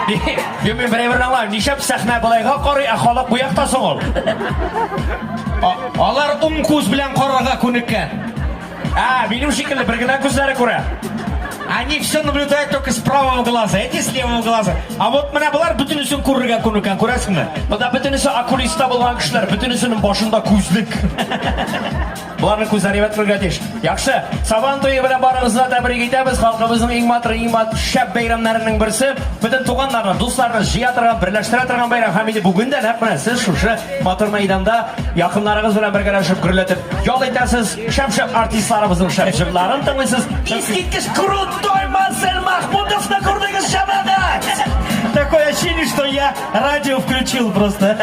Men bir аңлайм, нишап сахна былайга карый, халык бу якта соң ул. Алар көз белән карарга күнеккән. Минем шикелле бер генә күзләре күрә. Они все наблюдают только с правого глаза, эти с левого глаза. А вот менә булар бөтенесен күрергә күнеккән, күрәсеңме? Монда бөтенесе окулиста булган кешеләр, бөтенесенең башында күзлек. Буларның күзләре ятырга тиеш. Яхшы, Сабан туе белән барыгызны тәбрик итәбез. Халкыбызның иң матур, иң шәп бәйрәмнәренең берсе. Бөтен туганнарны, дусларны җыя торган, берләштерә торган бәйрәм. Һәм инде бүген дә нәкъ менә сез шушы матур мәйданда якыннарыгыз белән бергәләшеп гөрләтеп ял итәсез. Шәп-шәп артистларыбызның шәп җырларын тыңлыйсыз. Искиткеч крутой Марсель Махмудовны күрдегез шәмәдә. Такое ощущение, что я радио включил просто.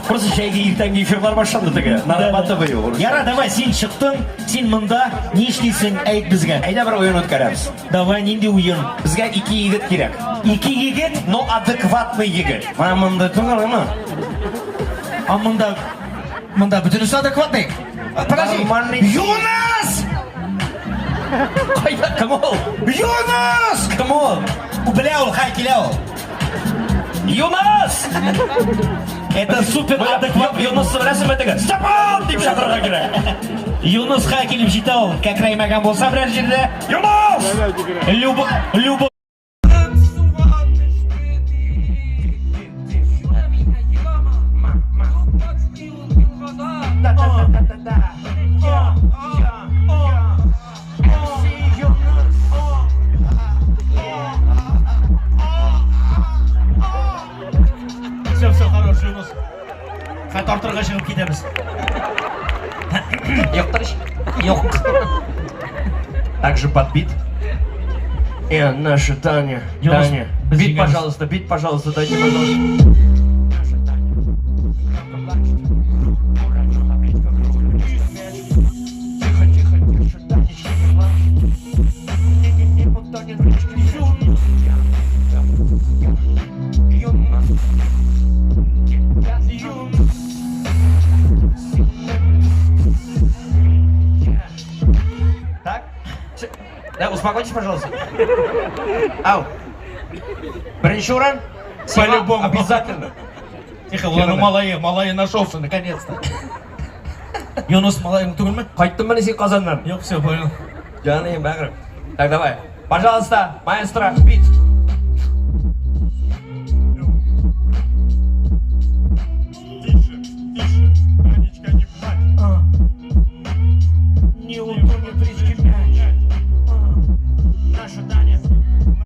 Просто шәйгә иртәнге эфирлар башланды теге. Нарабаты быю. Яра, давай, син чыктың, син монда ни эшлисең, әйт безгә. Әйдә бер уен үткәрәбез. Давай, нинди уен? Безгә 2 егет кирәк. 2 егет? Но адекватный егет. Менә монда түгелме? А монда бөтенесе адекватный. Подожди. Юнас! Кайда, кем ул? Юнас! Кем ул? Бля, ул, хай килә ул. Юнас! Это супер адекватный. Юнас беләсеңме теге? Степан дип чакырырга кирәк. Юнус хай килеп җитә ул. Кәкрәймәгән булса берәр җирдә. Юнас! Любо. Все, хорош, Юнус. Хәт артырга чыгып китәбез. Yok. Также подбит. И наша Таня. Юнус, Таня. без Бит, егерь. пожалуйста, дайте, пожалуйста. Наша Таня. Тихо, наша Танечка. Не, вот Таня, Танечка. Так? Да, успокойтесь, пожалуйста. Ау. Бірінші уран? По-любому. Обязательно. Тихо, ладно, малайы нашелся, наконец-то. Юнус малайың түгелме? Қайттың ба сен Қазаннан? Yok, все, понял. Жаным, бәгірім. Так, давай. Пожалуйста, маэстро, бит.